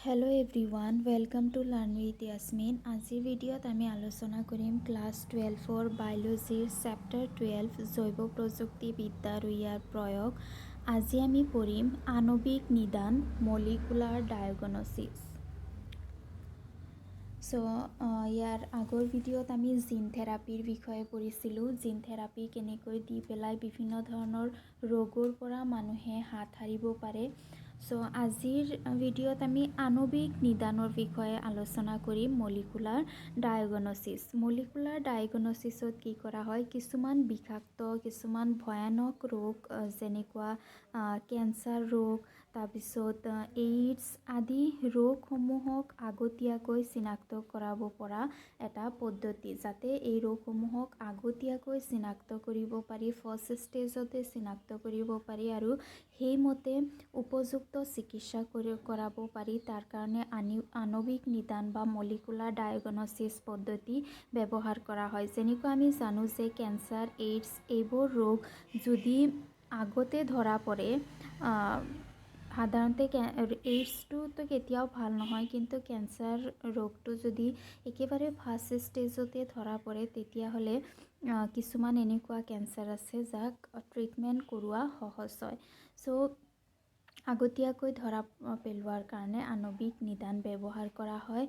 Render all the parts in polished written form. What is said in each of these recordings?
Hello everyone welcome to learn with Yasmin. आजिर भिडिओत आमी आलोचना करिम क्लास 12 बायोलॉजीर चैप्टार 12 जैव प्रযুক্তিবিদ্যা আৰু ইয়াৰ प्रयोग। আজি আমি পঢ়িম আণবিক নিদান মলিকুলাৰ ডায়াগনচিছ। ইয়াৰ আগৰ ভিডিঅ'ত আমি জিন থেৰাপিৰ বিষয়ে পঢ়িছিলোঁ। জিন থেৰাপি কেনেকৈ দি পেলাই বিভিন্ন ধৰণৰ ৰোগৰ পৰা মানুহে হাত সাৰিব পাৰে। আজিৰ ভিডিঅ'ত আমি আণবিক নিদানৰ বিষয়ে আলোচনা কৰিম মলিকুলাৰ ডায়াগনচিছ। মলিকুলাৰ ডায়াগনচিছত কি কৰা হয়, কিছুমান বিষাক্ত কিছুমান ভয়ানক ৰোগ যেনেকুৱা কেঞ্চাৰ ৰোগ, তাৰপিছত এইডছ আদি ৰোগসমূহক আগতীয়াকৈ চিনাক্ত কৰাব পৰা এটা পদ্ধতি, যাতে এই ৰোগসমূহক আগতীয়াকৈ চিনাক্ত কৰিব পাৰি, ফাৰ্ষ্ট ষ্টেজতে চিনাক্ত কৰিব পাৰি আৰু সেইমতে উপযুক্ত চিকিৎসা কৰাব পাৰি। তাৰ কাৰণে আণবিক নিদান বা মলিকুলাৰ ডায়াগনচিছ পদ্ধতি ব্যৱহাৰ কৰা হয়। যেনেকৈ আমি জানো যে কেঞ্চাৰ, এইডছ এইবোৰ ৰোগ যদি আগতে ধৰা পৰে, সাধাৰণতে এইডছটোতো কেতিয়াও ভাল নহয়, কিন্তু কেঞ্চাৰ ৰোগটো যদি একেবাৰে ফাৰ্ষ্ট ষ্টেজতে ধৰা পৰে তেতিয়াহ'লে কিছুমান এনেকুৱা কেঞ্চাৰ আছে যাক ট্ৰিটমেণ্ট কৰোৱা সহজ হয়। আগতীয়াকৈ ধৰা পেলোৱাৰ কাৰণে আণবিক নিদান ব্যৱহাৰ কৰা হয়।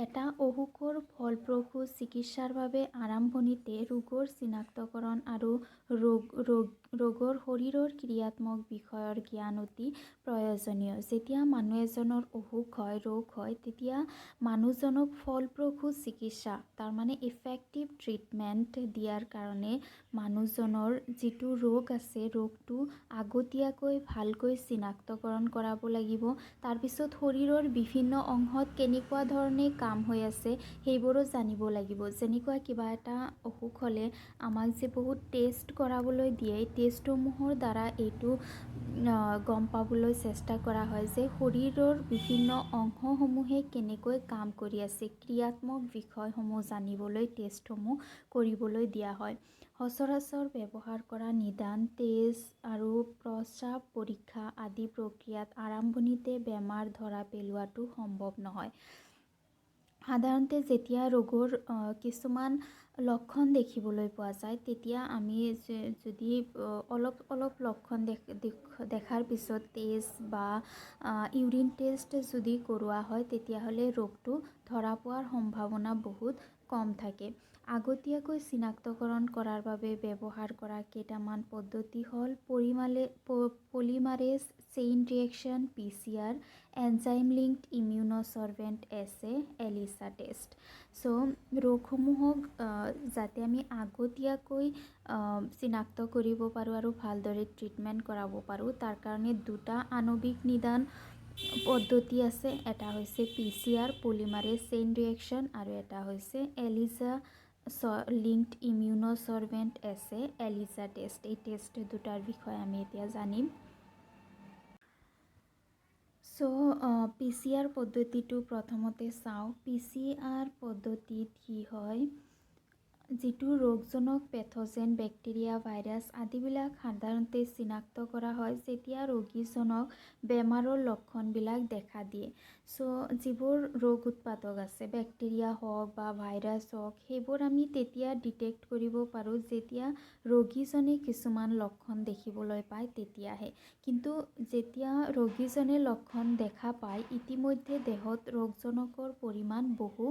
এটা অসুখৰ ফলপ্ৰসূ চিকিৎসাৰ বাবে আৰম্ভণিতে ৰোগৰ চিনাক্তকৰণ আৰু ৰোগৰ শৰীৰৰ ক্ৰিয়াত্মক বিষয়ৰ জ্ঞান অতি প্ৰয়োজনীয়। যেতিয়া মানুহ এজনৰ অসুখ হয়, ৰোগ হয়, তেতিয়া মানুহজনক ফলপ্ৰসূ চিকিৎসা তাৰমানে ইফেক্টিভ ট্ৰিটমেণ্ট দিয়াৰ কাৰণে মানুহজনৰ যিটো ৰোগ আছে ৰোগটো আগতীয়াকৈ ভালকৈ চিনাক্তকৰণ কৰাব লাগিব। তাৰপিছত শৰীৰৰ বিভিন্ন অংশত কেনেকুৱা ধৰণে কাম হৈ আছে সেইবোৰো জানিব লাগিব। যেনেকুৱা কিবা এটা অসুখ হ'লে আমাক যে বহুত টেষ্ট কৰাবলৈ দিয়ে, টেষ্টসমূহৰ দ্বাৰা এইটো গম পাবলৈ চেষ্টা কৰা হয় যে শৰীৰৰ বিভিন্ন অংশসমূহে কেনেকৈ কাম কৰি আছে, ক্ৰিয়াত্মক বিষয়সমূহ জানিবলৈ টেষ্টসমূহ কৰিবলৈ দিয়া হয়। সচৰাচৰ ব্যৱহাৰ কৰা নিদান, তেজ আৰু প্ৰস্ৰাৱ পৰীক্ষা আদি প্ৰক্ৰিয়াত আৰম্ভণিতে বেমাৰ ধৰা পেলোৱাটো সম্ভৱ নহয়। সাধাৰণতে যেতিয়া ৰোগৰ কিছুমান লক্ষণ দেখিবলৈ পোৱা যায়, তেতিয়া আমি যদি অলপ লক্ষণ দেখাৰ পিছত তেজ বা ইউৰিন টেষ্ট যদি কৰোৱা হয়, তেতিয়াহ'লে ৰোগটো ধৰা পোৱাৰ সম্ভাৱনা বহুত কম থাকে। আগতীয়াকৈ চিনাক্তকৰণ কৰাৰ বাবে ব্যৱহাৰ কৰা কেইটামান পদ্ধতি হ'ল polymerase chain reaction (PCR), enzyme linked immunosorbent assay, ELISA test. ৰোগসমূহক যাতে আমি আগতীয়াকৈ চিনাক্ত কৰিব পাৰোঁ আৰু ভালদৰে ট্ৰিটমেণ্ট কৰাব পাৰোঁ, তাৰ কাৰণে দুটা আণবিক নিদান পদ্ধতি আছে। এটা হৈছে PCR পলিমাৰেজ চেইন ৰিয়েকশ্যন আৰু এটা হৈছে এলিচা linked immunosorbent assay, ELISA test. এই টেষ্ট দুটাৰ বিষয়ে আমি এতিয়া জানিম। PCR পদ্ধতিটো প্ৰথমতে চাওঁ। PCR পদ্ধতিত কি হয়, যিটো ৰোগজনক পেথোজেন, বেক্টেৰিয়া, ভাইৰাছ আদিবিলাক সাধাৰণতে চিনাক্ত কৰা হয় যেতিয়া ৰোগীজনক বেমাৰৰ লক্ষণবিলাক দেখা দিয়ে। যিবোৰ ৰোগ উৎপাদক আছে, বেক্টেৰিয়া হওক বা ভাইৰাছ হওক, সেইবোৰ আমি তেতিয়া ডিটেক্ট কৰিব পাৰোঁ যেতিয়া ৰোগীজনে কিছুমান লক্ষণ দেখিবলৈ পায় তেতিয়াহে। কিন্তু যেতিয়া ৰোগীজনে লক্ষণ দেখা পায়, ইতিমধ্যে দেহত ৰোগজনকৰ পৰিমাণ বহু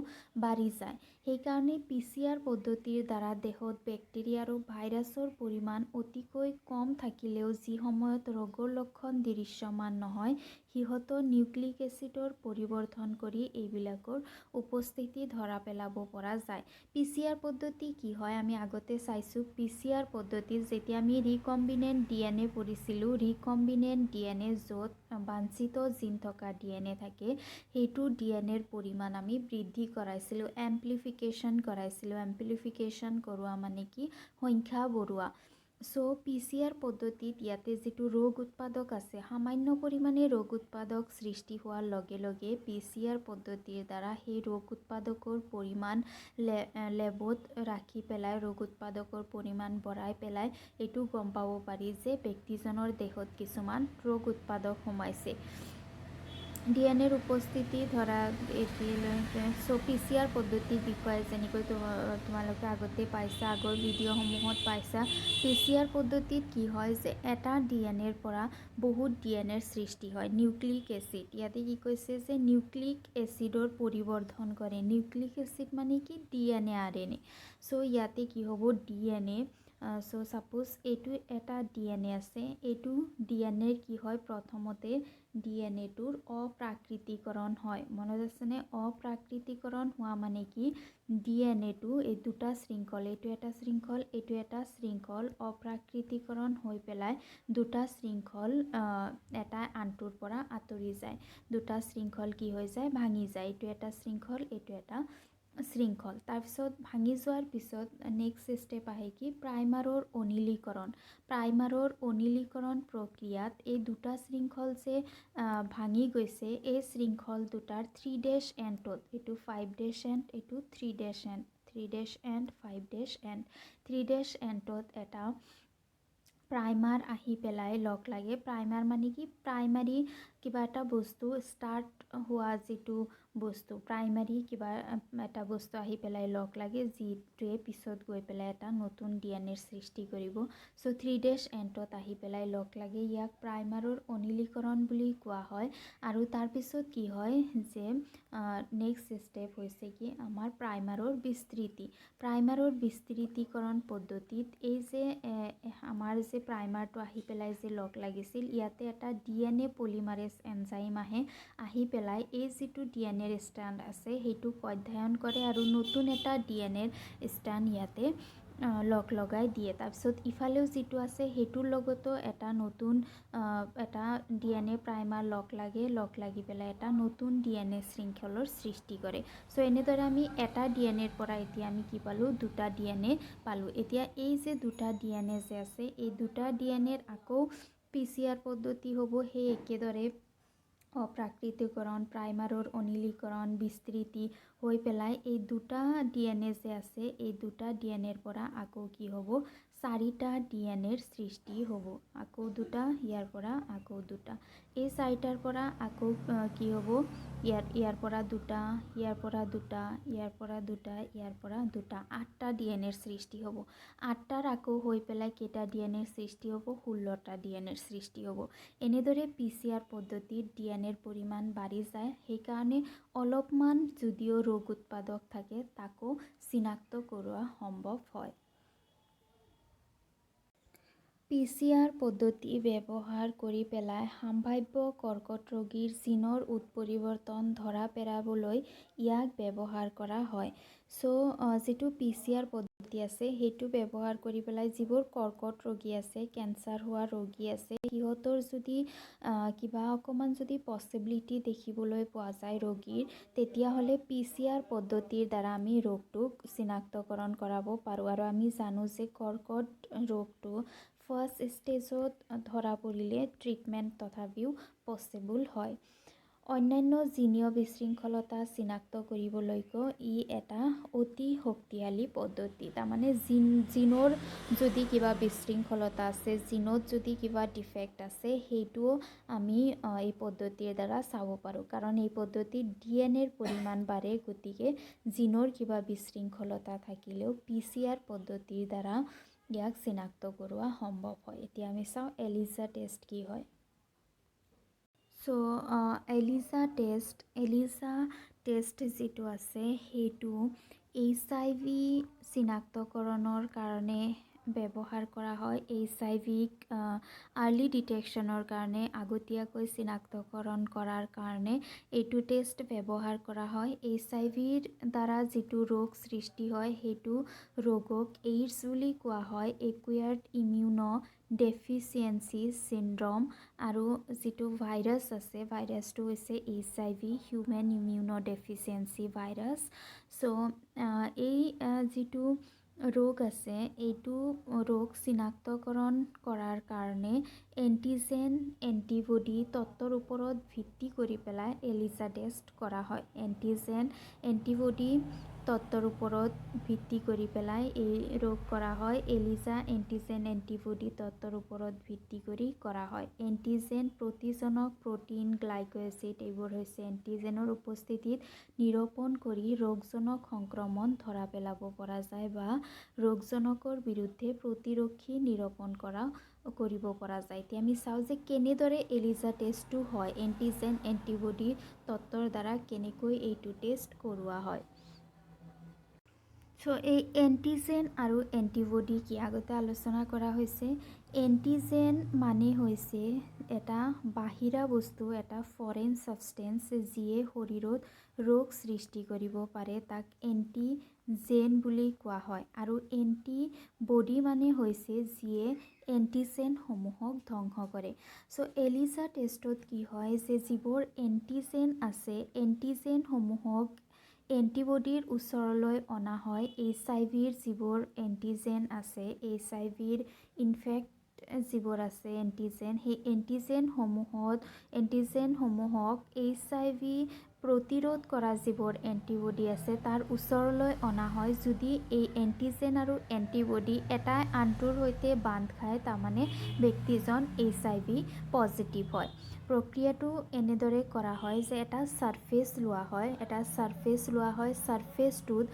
বাঢ়ি যায়। সেইকাৰণে PCR পদ্ধতিৰ দ্বাৰা দেহত বেক্টেৰিয়া আৰু ভাইৰাছৰ পৰিমাণ অতিকৈ কম থাকিলেও যি সময়ত ৰোগৰ লক্ষণ দৃশ্যমান নহয়, সিহঁতৰ নিউক্লিক এচিডৰ পৰিৱৰ্ধন কৰি এইবিলাকৰ উপস্থিতি ধৰা পেলাব পৰা যায়। PCR পদ্ধতি কি হয় আমি আগতে চাইছোঁ। PCR পদ্ধতিত যেতিয়া আমি ৰিকম্বিনেণ্ট DNA পঢ়িছিলোঁ, ৰিকম্বিনেণ্ট DNA য'ত বাঞ্ছিত জিন থকা DNA থাকে, সেইটো DNAৰ পৰিমাণ আমি বৃদ্ধি কৰাইছিলোঁ, এম্প্লিফিকেশ্যন কৰাইছিলোঁ। এম্প্লিফিকেশ্যন কৰোৱা মানে কি, সংখ্যা বঢ়োৱা। PCR পদ্ধতিত ইয়াতে যিটো ৰোগ উৎপাদক আছে, সামান্য পৰিমাণে ৰোগ উৎপাদক সৃষ্টি হোৱাৰ লগে লগে PCR পদ্ধতিৰ দ্বাৰা সেই ৰোগ উৎপাদকৰ পৰিমাণ লেবত ৰাখি পেলাই ৰোগ উৎপাদকৰ পৰিমাণ বঢ়াই পেলাই এইটো গম পাব পাৰি যে ব্যক্তিজনৰ দেহত কিছুমান ৰোগ উৎপাদক সোমাইছে। ডিএনএৰ উপস্থিতি ধৰা চ' PCR পদ্ধতিৰ বিষয়ে যেনেকৈ তোমালোকে আগতে পাইছা, আগৰ ভিডিঅ'সমূহত পাইছা। PCR পদ্ধতিত কি হয় যে এটা ডিএনএৰ পৰা বহুত ডিএনএৰ সৃষ্টি হয়। নিউক্লিক এচিড, ইয়াতে কি কৈছে যে নিউক্লিক এচিডৰ পৰিৱৰ্ধন কৰে। নিউক্লিক এচিড মানে কি ডিএনএ RNA। চ' ইয়াতে কি হ'ব ডিএনএ, চ' ছাপোজ এইটো এটা ডিএনএ আছে, এইটো ডিএনএৰ কি হয় প্ৰথমতে ডিএনএটোৰ অপ্ৰাকৃতিকৰণ হয়। মনত আছেনে? অপ্ৰাকৃতিকৰণ হোৱা মানে কি ডিএনএটো এই দুটা শৃংখল, এইটো এটা শৃংখল, এইটো এটা শৃংখল অপ্ৰাকৃতিকৰণ হৈ পেলাই দুটা শৃংখল এটা আনটোৰ পৰা আঁতৰি যায়। দুটা শৃংখল কি হৈ যায়? ভাঙি যায়। এইটো এটা শৃংখল, এইটো এটা শৃংখল। তাৰপিছত ভাঙি যোৱাৰ পিছত নেক্সট ষ্টেপ আহে কি প্ৰাইমাৰৰ অনিলীকৰণ। প্ৰাইমাৰৰ অনিলীকৰণ প্ৰক্ৰিয়াত এই দুটা শৃংখল যে ভাঙি গৈছে, এই শৃংখল দুটাৰ 3' এণ্ডত, এইটো 5' এণ্ড, এইটো 3' এণ্ড, 3' এণ্ড 5' এণ্ড, 3' এণ্ডত এটা প্ৰাইমাৰ আহি পেলাই লগ লাগে। প্ৰাইমাৰ মানে কি প্ৰাইমাৰী কিবা এটা বস্তু ষ্টাৰ্ট হোৱা যিটো বস্তু, প্ৰাইমাৰী কিবা এটা বস্তু আহি পেলাই লগ লাগে, যিটোৱে পিছত গৈ পেলাই এটা নতুন ডিএনএৰ সৃষ্টি কৰিব। চ' 3' এণ্ডত আহি পেলাই লগ লাগে, ইয়াক প্ৰাইমাৰৰ অনিলীকৰণ বুলি কোৱা হয়। আৰু তাৰপিছত কি হয় যে নেক্সট ষ্টেপ হৈছে কি আমাৰ প্ৰাইমাৰৰ বিস্তৃতি। প্ৰাইমাৰৰ বিস্তৃতিকৰণ পদ্ধতিত এই যে আমাৰ যে প্ৰাইমাৰটো আহি পেলাই যে লগ লাগিছিল, ইয়াতে এটা ডিএনএ পলিমাৰেজ এনজাইম আহি পেলাই এই যিটো ডিএনএৰ ষ্ট্ৰেণ্ড আছে সেইটোক অধ্যয়ন কৰে আৰু নতুন এটা ডিএনএৰ ষ্ট্ৰেণ্ড ইয়াতে লগ লগাই দিয়ে। তাৰপিছত ইফালেও যিটো আছে সেইটোৰ লগতো এটা নতুন এটা ডিএনএ প্ৰাইমাৰ লগ লাগি পেলাই এটা নতুন ডিএনএ শৃংখলৰ সৃষ্টি কৰে। চ' এনেদৰে আমি এটা ডিএনএৰ পৰা এতিয়া আমি কি পালোঁ? দুটা ডিএনএ পালোঁ। এতিয়া এই যে দুটা ডিএনএ যে আছে, এই দুটা ডিএনএৰ আকৌ PCR পদ্ধতি হ'ব সেই একেদৰে অপ্ৰাকৃতিকৰণ, প্ৰাইমাৰৰ অনিলীকৰণ, বিস্তৃতি হৈ পেলাই এই দুটা ডিএনএ যে আছে, এই দুটা ডিএনএৰ পৰা আকৌ কি হ'ব? 4টা ডিএনএৰ সৃষ্টি হ'ব। আকৌ দুটা, ইয়াৰ পৰা আকৌ দুটা, এই 4টাৰ পৰা আকৌ কি হ'ব? ইয়াৰ পৰা দুটা, ইয়াৰ পৰা দুটা, ইয়াৰ পৰা দুটা, ইয়াৰ পৰা দুটা, 8টা ডিএনএৰ সৃষ্টি হ'ব। 8টাৰ আকৌ হৈ পেলাই কেইটা ডিএনএৰ সৃষ্টি হ'ব? 16টা ডিএনএৰ সৃষ্টি হ'ব। এনেদৰে PCR পদ্ধতিত ডিএনএৰ পৰিমাণ বাঢ়ি যায়। সেইকাৰণে অলপমান যদিও ৰোগ উৎপাদক থাকে তাকো চিনাক্ত কৰোৱা সম্ভৱ হয়। PCR পদ্ধতি ব্যৱহাৰ কৰি পেলাই সম্ভাৱ্য কৰ্কট ৰোগীৰ জিনৰ উৎপৰিৱৰ্তন ধৰা পেলাবলৈ ইয়াক ব্যৱহাৰ কৰা হয়। চ' যিটো PCR পদ্ধতি আছে সেইটো ব্যৱহাৰ কৰি পেলাই যিবোৰ কৰ্কট ৰোগী আছে, কেঞ্চাৰ হোৱা ৰোগী আছে, সিহঁতৰ যদি কিবা অকণমান যদি পচিবিলিটি দেখিবলৈ পোৱা যায় ৰোগীৰ, তেতিয়াহ'লে PCR পদ্ধতিৰ দ্বাৰা আমি ৰোগটোক চিনাক্তকৰণ কৰাব পাৰোঁ। আৰু আমি জানো যে কৰ্কট ৰোগটো ফাৰ্ষ্ট ষ্টেজত ধৰা পৰিলে ট্ৰিটমেণ্ট তথাপিও পচিবল হয়। অন্যান্য জিনীয় বিশৃংখলতা চিনাক্ত কৰিবলৈকো ই এটা অতি শক্তিশালী পদ্ধতি। তাৰমানে জিনৰ যদি কিবা বিশৃংখলতা আছে, জিনত যদি কিবা ডিফেক্ট আছে, সেইটোও আমি এই পদ্ধতিৰ দ্বাৰা চাব পাৰোঁ। কাৰণ এই পদ্ধতিত ডিএনএৰ পৰিমাণ বাঢ়ে, গতিকে জিনৰ কিবা বিশৃংখলতা থাকিলেও PCR পদ্ধতিৰ দ্বাৰা ইয়াক চিনাক্ত কৰোৱা সম্ভৱ হয়। এতিয়া আমি চাওঁ এলিজা টেষ্ট কি হয়। চ' এলিজা টেষ্ট যিটো আছে সেইটো HIV চিনাক্তকৰণৰ কাৰণে ব্যৱহাৰ কৰা হয়। HIV আৰ্লি ডিটেকশ্যনৰ কাৰণে, আগতীয়াকৈ চিনাক্তকৰণ কৰাৰ কাৰণে এইটো টেষ্ট ব্যৱহাৰ কৰা হয়। HIVৰ দ্বাৰা যিটো ৰোগ সৃষ্টি হয় সেইটো ৰোগক এইডছ বুলি কোৱা হয়, একুৱায়াৰ্ড ইমিউনো ডেফিচিয়েঞ্চি চিনড্ৰম। আৰু যিটো ভাইৰাছ আছে, ভাইৰাছটো হৈছে HIV human immunodeficiency virus. So' এই যিটো ৰোগ আছে, এইটো ৰোগ চিনাক্তকৰণ কৰাৰ কাৰণে এণ্টিজেন এণ্টিবডি তত্ত্বৰ ওপৰত ভিত্তি কৰি পেলাই এলিজা টেষ্ট কৰা হয়। এণ্টিজেন এণ্টিবডি তত্ত্বৰ ওপৰত ভিত্তি কৰি পেলাই এই ৰোগ কৰা হয়। এলিজা এণ্টিজেন এণ্টিবডি তত্ত্বৰ ওপৰত ভিত্তি কৰি কৰা হয়। এণ্টিজেন প্ৰতিজনক প্ৰটিন, গ্লাইক এচিড এইবোৰ হৈছে এণ্টিজেনৰ উপস্থিতিত নিৰূপণ কৰি ৰোগজনক সংক্ৰমণ ধৰা পেলাব পৰা যায় বা ৰোগজনকৰ বিৰুদ্ধে প্ৰতিৰক্ষী নিৰূপণ কৰিব পৰা যায়। এতিয়া আমি চাওঁ যে কেনেদৰে এলিজা টেষ্টটো হয়, এণ্টিজেন এণ্টিবডি তত্ত্বৰ দ্বাৰা কেনেকৈ এইটো টেষ্ট কৰোৱা হয়। চ' এই এণ্টিজেন আৰু এণ্টিবডি কি আগতে আলোচনা কৰা হৈছে। এণ্টিজেন মানে হৈছে এটা বাহিৰা বস্তু, এটা ফৰেন ছাবষ্টেঞ্চ যিয়ে শৰীৰত ৰোগ সৃষ্টি কৰিব পাৰে, তাক এণ্টিজেন বুলি কোৱা হয়। আৰু এণ্টিবডি মানে হৈছে যিয়ে এণ্টিজেনসমূহক ধ্বংস কৰে। চ' এলিজা টেষ্টত কি হয় যে যিবোৰ এণ্টিজেন আছে, এণ্টিজেনসমূহক এণ্টিবডিৰ ওচৰলৈ অনা হয়। HIV যিবোৰ এণ্টিজেন আছে, HIV যিবোৰ আছে এণ্টিজেন, সেই এণ্টিজেনসমূহক HIV প্ৰতিৰোধ কৰা যিবোৰ এণ্টিবডি আছে তাৰ ওচৰলৈ অনা হয়। যদি এই এণ্টিজেন আৰু এণ্টিবডি এটাই আনটোৰ সৈতে বান্ধ খায়, তাৰমানে ব্যক্তিজন HIV পজিটিভ হয়। প্ৰক্ৰিয়াটো এনেদৰে কৰা হয় যে এটা ছাৰ্ফেচ লোৱা হয়, ছাৰ্ফেচটোত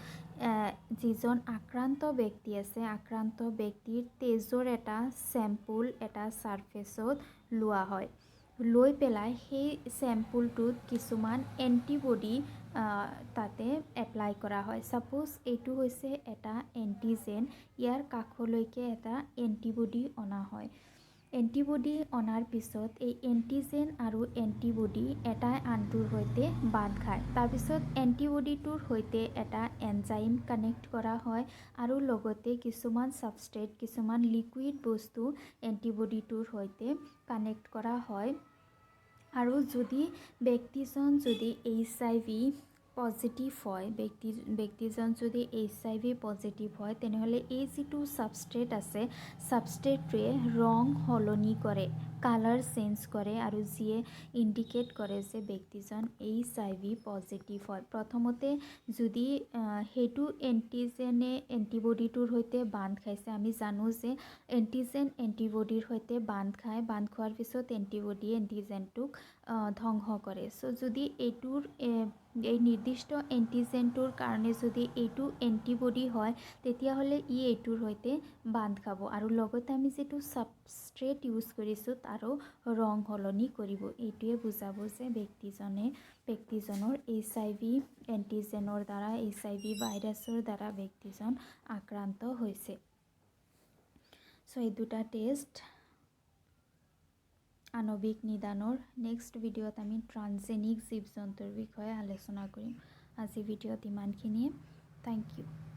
যিজন আক্ৰান্ত ব্যক্তি আছে, আক্ৰান্ত ব্যক্তিৰ তেজৰ এটা চেম্পুল এটা ছাৰ্ফেচত লোৱা হয়। লৈ পেলাই সেই চেম্পুলটোত কিছুমান এণ্টিবডি তাতে এপ্লাই কৰা হয়। ছাপ'জ এইটো হৈছে এটা এণ্টিজেন, ইয়াৰ কাষলৈকে এটা এণ্টিবডি অনা হয়। এণ্টিবডি অনাৰ পিছত এই এণ্টিজেন আৰু এণ্টিবডি এটাই আনটোৰ সৈতে বান্ধ খায়। তাৰপিছত এণ্টিবডিটোৰ সৈতে এটা এনজাইম কানেক্ট কৰা হয় আৰু লগতে কিছুমান ছাবষ্ট্ৰেট, কিছুমান লিকুইড বস্তু এণ্টিবডিটোৰ সৈতে কানেক্ট কৰা হয়। আৰু যদি ব্যক্তিজন যদি HIV পজিটিভ হয়, ব্যক্তিজন যদি HIV পজিটিভ হয়, তেনেহ'লে এই যিটো ছাবষ্ট্ৰেট আছে, ছাবষ্ট্ৰেটটোৱে ৰং সলনি কৰে, কালাৰ চেঞ্জ কৰে আৰু যিয়ে ইণ্ডিকেট কৰে যে ব্যক্তিজন HIV পজিটিভ হয়। প্ৰথমতে যদি সেইটো এণ্টিজেনে এণ্টিবডিটোৰ সৈতে বান্ধ খাইছে, আমি জানো যে এণ্টিজেন এণ্টিবডিৰ সৈতে বান্ধ খায়, বান্ধ খোৱাৰ পিছত এণ্টিবডিয়ে এণ্টিজেনটোক ধ্বংস কৰে। চ' যদি এই নিৰ্দিষ্ট এণ্টিজেনটোৰ কাৰণে যদি এইটো এণ্টিবডি হয়, তেতিয়াহ'লে এইটোৰ সৈতে বান্ধ খাব আৰু লগতে আমি যিটো ছাবষ্ট্ৰেট ইউজ কৰিছোঁ তাৰো ৰং সলনি কৰিব। এইটোৱে বুজাব যে ব্যক্তিজনৰ HIV এণ্টিজেনৰ দ্বাৰা, HIV ভাইৰাছৰ দ্বাৰা ব্যক্তিজন আক্ৰান্ত হৈছে। চ' এই দুটা টেষ্ট আণৱিক নিদানৰ। নেক্সট ভিডিঅ'ত আমি ট্ৰান্সজেনিক জীৱ জন্তুৰ বিষয়ে আলোচনা কৰিম। আজি ভিডিঅ'ত ইমানখিনিয়ে। Thank U.